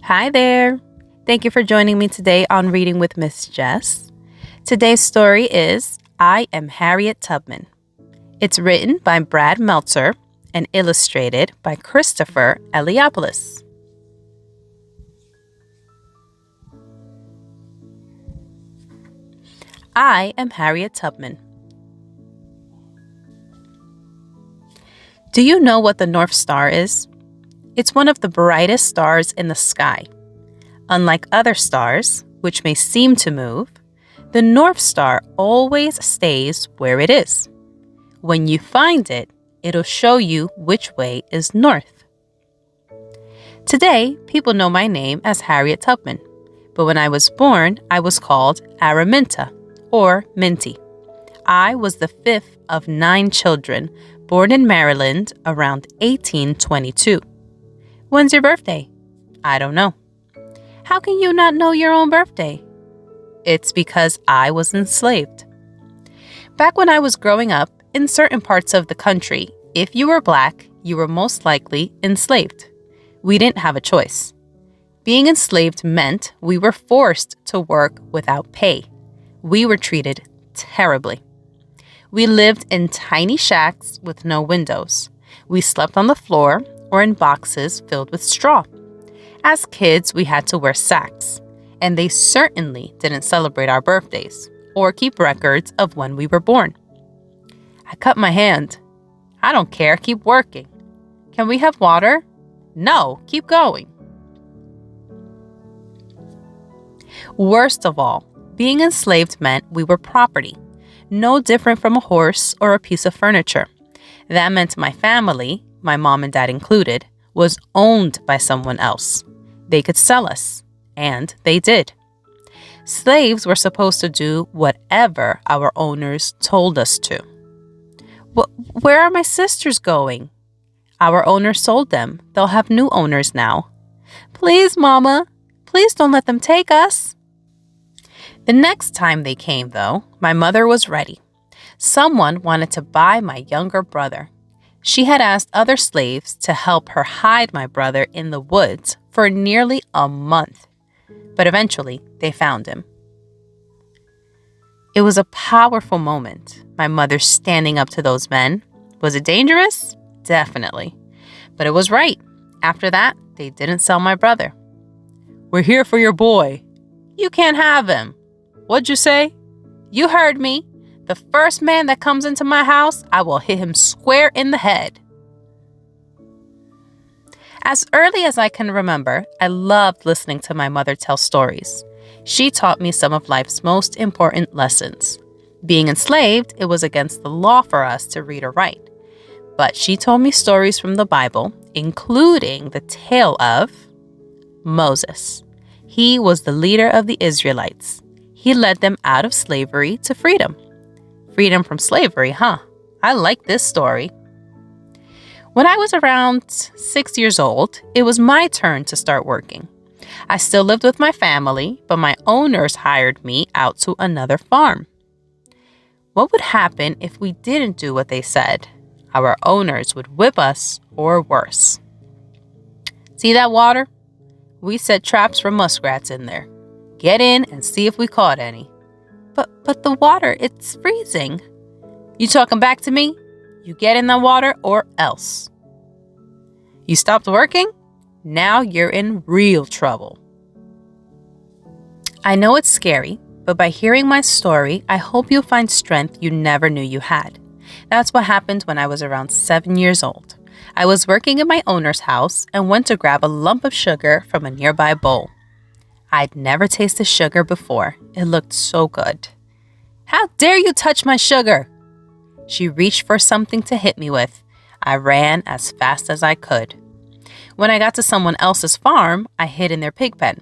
Hi there. Thank you for joining me today on Reading with Miss Jess. Today's story is I Am Harriet Tubman. It's written by Brad Meltzer and illustrated by Christopher Eliopoulus. I am Harriet Tubman. Do you know what the North Star is? It's one of the brightest stars in the sky. Unlike other stars, which may seem to move, the North Star always stays where it is. When you find it, it'll show you which way is north. Today, people know my name as Harriet Tubman, but when I was born, I was called Araminta, or Minty. I was the fifth of 9 children born in Maryland around 1822. When's your birthday? I don't know. How can you not know your own birthday? It's because I was enslaved. Back when I was growing up, in certain parts of the country, if you were Black, you were most likely enslaved. We didn't have a choice. Being enslaved meant we were forced to work without pay. We were treated terribly. We lived in tiny shacks with no windows. We slept on the floor or in boxes filled with straw. As kids, we had to wear sacks, and they certainly didn't celebrate our birthdays or keep records of when we were born. I cut my hand. I don't care, keep working. Can we have water? No, keep going. Worst of all, being enslaved meant we were property, no different from a horse or a piece of furniture. That meant my family, my mom and dad included, was owned by someone else. They could sell us, and they did. Slaves were supposed to do whatever our owners told us to. Where are my sisters going? Our owners sold them. They'll have new owners now. Please, Mama, please don't let them take us. The next time they came, though, my mother was ready. Someone wanted to buy my younger brother. She had asked other slaves to help her hide my brother in the woods for nearly a month. But eventually, they found him. It was a powerful moment, my mother standing up to those men. Was it dangerous? Definitely. But it was right. After that, they didn't sell my brother. We're here for your boy. You can't have him. What'd you say? You heard me. The first man that comes into my house, I will hit him square in the head. As early as I can remember, I loved listening to my mother tell stories. She taught me some of life's most important lessons. Being enslaved, it was against the law for us to read or write. But she told me stories from the Bible, including the tale of Moses. He was the leader of the Israelites. He led them out of slavery to freedom. Freedom from slavery, huh? I like this story. When I was around 6 years old, it was my turn to start working. I still lived with my family, but my owners hired me out to another farm. What would happen if we didn't do what they said? Our owners would whip us or worse. See that water? We set traps for muskrats in there. Get in and see if we caught any. But the water, it's freezing. You talking back to me? You get in the water or else. You stopped working? Now you're in real trouble. I know it's scary, but by hearing my story, I hope you'll find strength you never knew you had. That's what happened when I was around 7 years old. I was working in my owner's house and went to grab a lump of sugar from a nearby bowl. I'd never tasted sugar before. It looked so good. How dare you touch my sugar? She reached for something to hit me with. I ran as fast as I could. When I got to someone else's farm, I hid in their pig pen.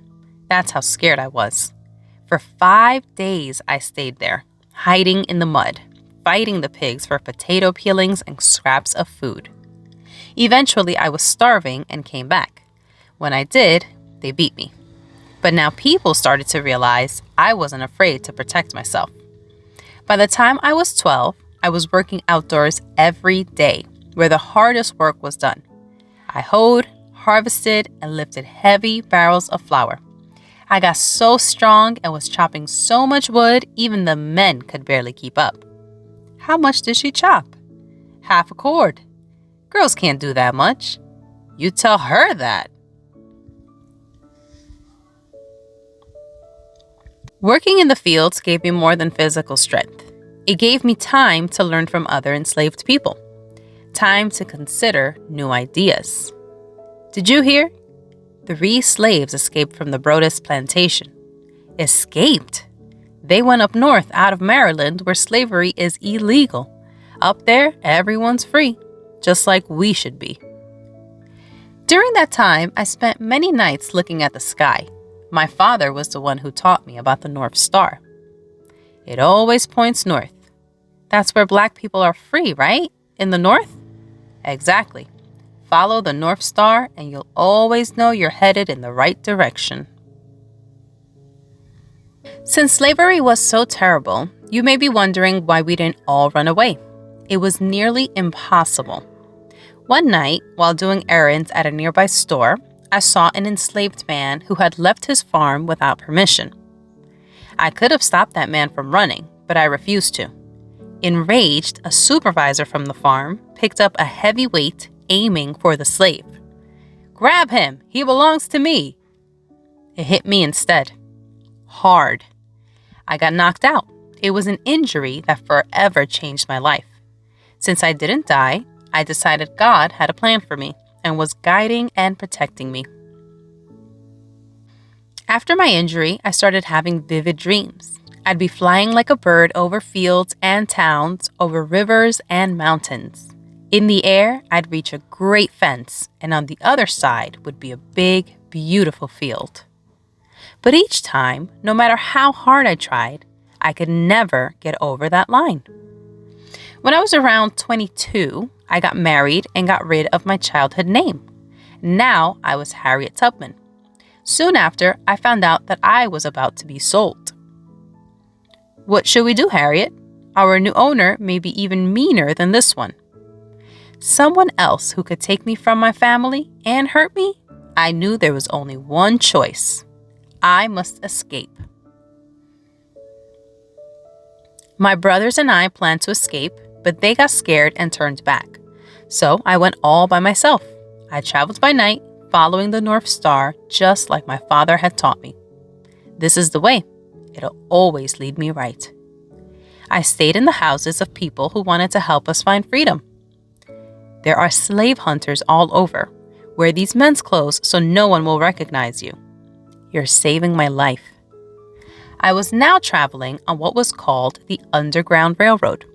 That's how scared I was. For 5 days, I stayed there, hiding in the mud, fighting the pigs for potato peelings and scraps of food. Eventually, I was starving and came back. When I did, they beat me. But now people started to realize I wasn't afraid to protect myself. By the time I was 12, I was working outdoors every day, where the hardest work was done. I hoed, harvested, and lifted heavy barrels of flour. I got so strong and was chopping so much wood, even the men could barely keep up. How much did she chop? Half a cord. Girls can't do that much. You tell her that. Working in the fields gave me more than physical strength. It gave me time to learn from other enslaved people. Time to consider new ideas. Did you hear? 3 slaves escaped from the Brodus plantation. Escaped? They went up north out of Maryland where slavery is illegal. Up there, everyone's free, just like we should be. During that time, I spent many nights looking at the sky. My father was the one who taught me about the North Star. It always points north. That's where Black people are free, right? In the north? Exactly. Follow the North Star and you'll always know you're headed in the right direction. Since slavery was so terrible, you may be wondering why we didn't all run away. It was nearly impossible. One night, while doing errands at a nearby store, I saw an enslaved man who had left his farm without permission. I could have stopped that man from running, but I refused to. Enraged, a supervisor from the farm picked up a heavy weight, aiming for the slave. "Grab him! He belongs to me!" It hit me instead. Hard. I got knocked out. It was an injury that forever changed my life. Since I didn't die, I decided God had a plan for me and was guiding and protecting me. After my injury, I started having vivid dreams. I'd be flying like a bird over fields and towns, over rivers and mountains. In the air, I'd reach a great fence, and on the other side would be a big, beautiful field. But each time, no matter how hard I tried, I could never get over that line. When I was around 22, I got married and got rid of my childhood name. Now I was Harriet Tubman. Soon after, I found out that I was about to be sold. What should we do, Harriet? Our new owner may be even meaner than this one. Someone else who could take me from my family and hurt me? I knew there was only one choice. I must escape. My brothers and I planned to escape, but they got scared and turned back. So I went all by myself. I traveled by night, following the North Star, just like my father had taught me. This is the way. It'll always lead me right. I stayed in the houses of people who wanted to help us find freedom. There are slave hunters all over. Wear these men's clothes so no one will recognize you. You're saving my life. I was now traveling on what was called the Underground Railroad.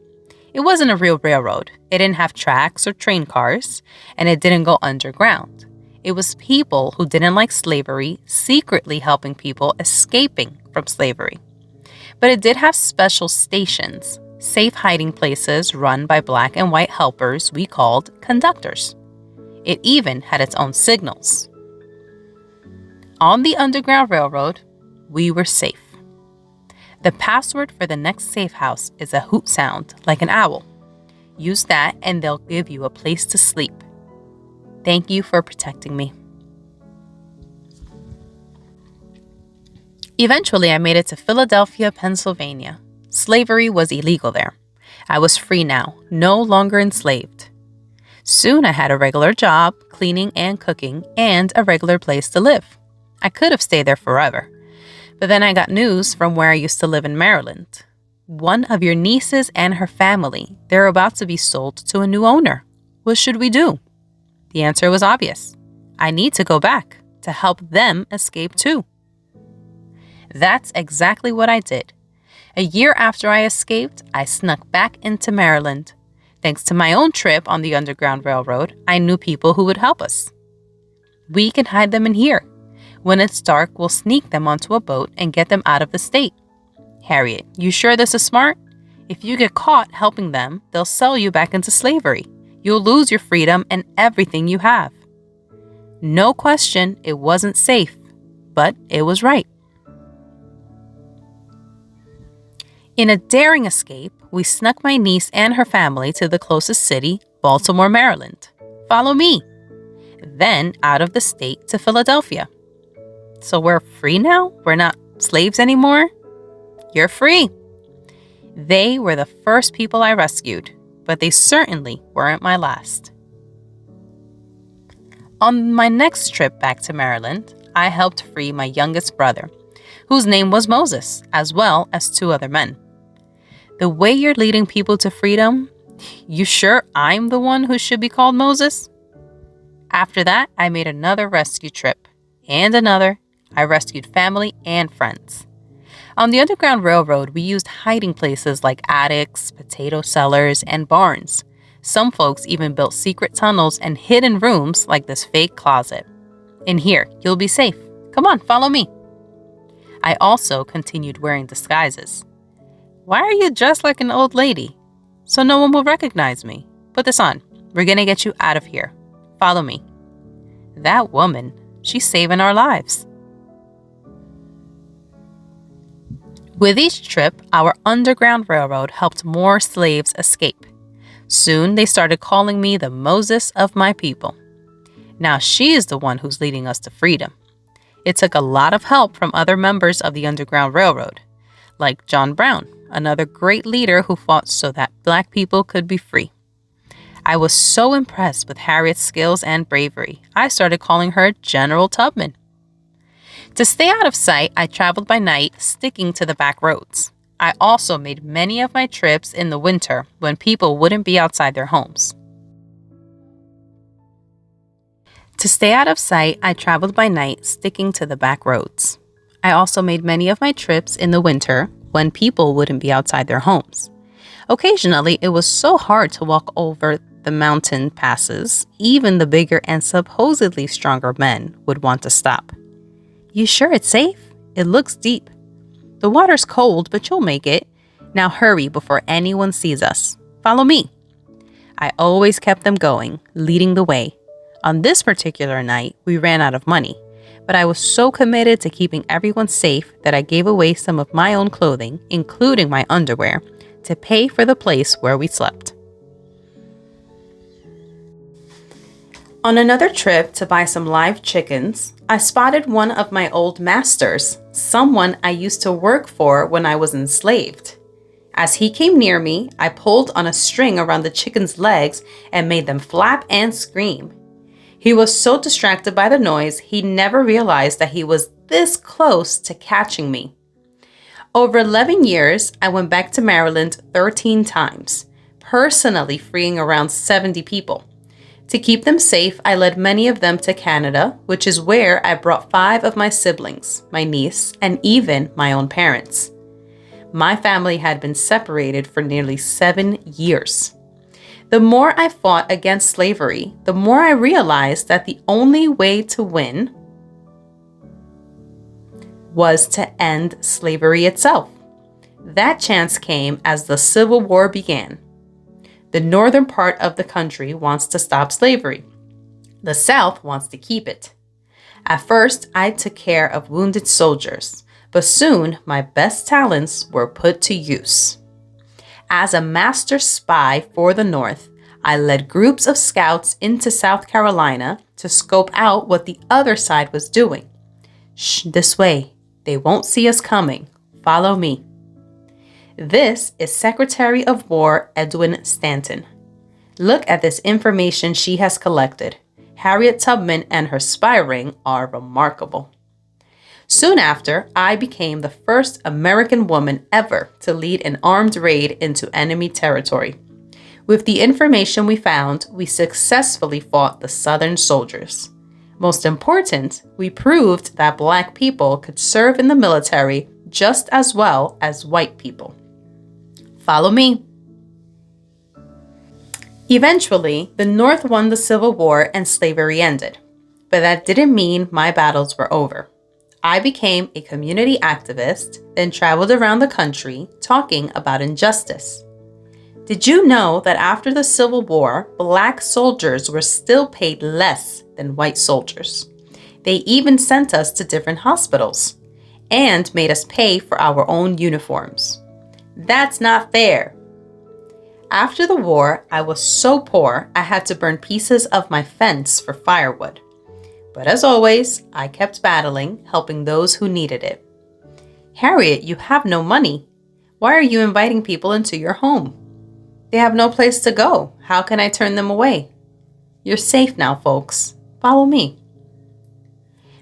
It wasn't a real railroad. It didn't have tracks or train cars, and it didn't go underground. It was people who didn't like slavery secretly helping people escaping from slavery. But it did have special stations, safe hiding places run by Black and white helpers we called conductors. It even had its own signals. On the Underground Railroad, we were safe. The password for the next safe house is a hoot sound, like an owl. Use that and they'll give you a place to sleep. Thank you for protecting me. Eventually, I made it to Philadelphia, Pennsylvania. Slavery was illegal there. I was free now, no longer enslaved. Soon I had a regular job, cleaning and cooking, and a regular place to live. I could have stayed there forever. But then I got news from where I used to live in Maryland. One of your nieces and her family, they're about to be sold to a new owner. What should we do? The answer was obvious. I need to go back to help them escape too. That's exactly what I did. A year after I escaped, I snuck back into Maryland. Thanks to my own trip on the Underground Railroad, I knew people who would help us. We can hide them in here. When it's dark, we'll sneak them onto a boat and get them out of the state. Harriet, you sure this is smart? If you get caught helping them, they'll sell you back into slavery. You'll lose your freedom and everything you have. No question, it wasn't safe, but it was right. In a daring escape, we snuck my niece and her family to the closest city, Baltimore, Maryland. Follow me. then out of the state to Philadelphia. So we're free now? We're not slaves anymore? You're free. They were the first people I rescued, but they certainly weren't my last. On my next trip back to Maryland, I helped free my youngest brother, whose name was Moses, as well as 2 other men. The way you're leading people to freedom, you sure I'm the one who should be called Moses? After that, I made another rescue trip, and another. I rescued family and friends. On the Underground Railroad, we used hiding places like attics, potato cellars, and barns. Some folks even built secret tunnels and hidden rooms like this fake closet. In here, you'll be safe. Come on, follow me. I also continued wearing disguises. Why are you dressed like an old lady? So no one will recognize me. Put this on. We're gonna get you out of here. Follow me. That woman, she's saving our lives. With each trip, our Underground Railroad helped more slaves escape. Soon, they started calling me the Moses of my people. Now she is the one who's leading us to freedom. It took a lot of help from other members of the Underground Railroad, like John Brown, another great leader who fought so that Black people could be free. I was so impressed with Harriet's skills and bravery, I started calling her General Tubman. To stay out of sight, I traveled by night, sticking to the back roads. I also made many of my trips in the winter when people wouldn't be outside their homes. To stay out of sight, I traveled by night, sticking to the back roads. I also made many of my trips in the winter when people wouldn't be outside their homes. Occasionally, it was so hard to walk over the mountain passes, even the bigger and supposedly stronger men would want to stop. You sure it's safe? It looks deep. The water's cold, but you'll make it. Now hurry before anyone sees us. Follow me. I always kept them going, leading the way. On this particular night, we ran out of money, but I was so committed to keeping everyone safe that I gave away some of my own clothing, including my underwear, to pay for the place where we slept. On another trip to buy some live chickens, I spotted one of my old masters, someone I used to work for when I was enslaved. As he came near me, I pulled on a string around the chicken's legs and made them flap and scream. He was so distracted by the noise, he never realized that he was this close to catching me. Over 11 years, I went back to Maryland 13 times, personally freeing around 70 people. To keep them safe, I led many of them to Canada, which is where I brought 5 of my siblings, my niece, and even my own parents. My family had been separated for nearly 7 years. The more I fought against slavery, the more I realized that the only way to win was to end slavery itself. That chance came as the Civil War began. The northern part of the country wants to stop slavery. The South wants to keep it. At first, I took care of wounded soldiers, but soon my best talents were put to use. As a master spy for the North, I led groups of scouts into South Carolina to scope out what the other side was doing. Shh, this way. They won't see us coming. Follow me. This is Secretary of War Edwin Stanton. Look at this information she has collected. Harriet Tubman and her spy ring are remarkable. Soon after, I became the first American woman ever to lead an armed raid into enemy territory. With the information we found, we successfully fought the Southern soldiers. Most important, we proved that Black people could serve in the military just as well as white people. Follow me. Eventually, the North won the Civil War and slavery ended. But that didn't mean my battles were over. I became a community activist, then traveled around the country talking about injustice. Did you know that after the Civil War, Black soldiers were still paid less than white soldiers? They even sent us to different hospitals and made us pay for our own uniforms. That's not fair. After the war, I was so poor I had to burn pieces of my fence for firewood. But as always, I kept battling, helping those who needed it. Harriet, you have no money. Why are you inviting people into your home? They have no place to go. How can I turn them away? You're safe now, folks. Follow me.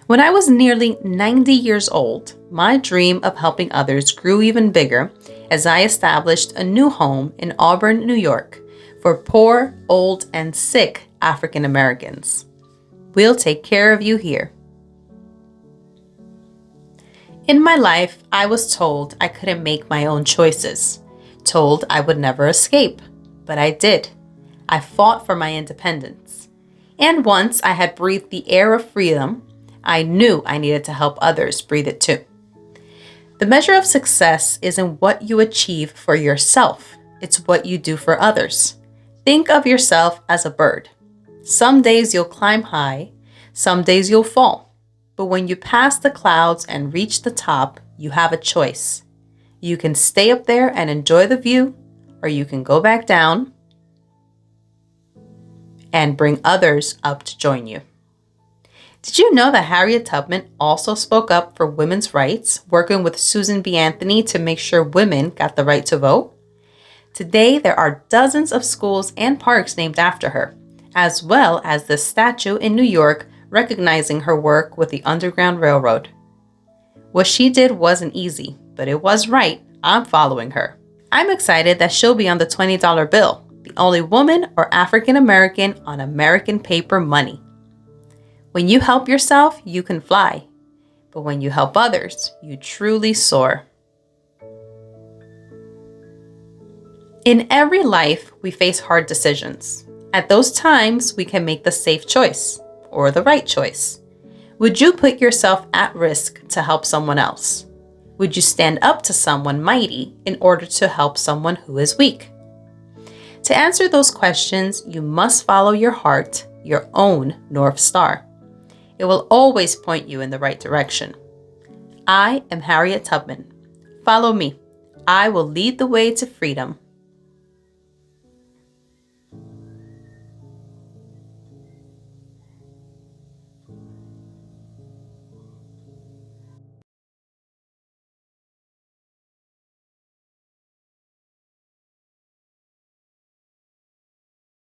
When I was nearly 90 years old, my dream of helping others grew even bigger as I established a new home in Auburn, New York, for poor, old, and sick African Americans. We'll take care of you here. In my life, I was told I couldn't make my own choices, told I would never escape, but I did. I fought for my independence. And once I had breathed the air of freedom, I knew I needed to help others breathe it too. The measure of success isn't what you achieve for yourself, it's what you do for others. Think of yourself as a bird. Some days you'll climb high, some days you'll fall. But when you pass the clouds and reach the top, you have a choice. You can stay up there and enjoy the view, or you can go back down and bring others up to join you. Did you know that Harriet Tubman also spoke up for women's rights, working with Susan B. Anthony to make sure women got the right to vote? Today, there are dozens of schools and parks named after her, as well as the statue in New York recognizing her work with the Underground Railroad. What she did wasn't easy, but it was right. I'm following her. I'm excited that she'll be on the $20 bill, the only woman or African American on American paper money. When you help yourself, you can fly. But when you help others, you truly soar. In every life, we face hard decisions. At those times, we can make the safe choice or the right choice. Would you put yourself at risk to help someone else? Would you stand up to someone mighty in order to help someone who is weak? To answer those questions, you must follow your heart, your own North Star. It will always point you in the right direction. I am Harriet Tubman. Follow me. I will lead the way to freedom.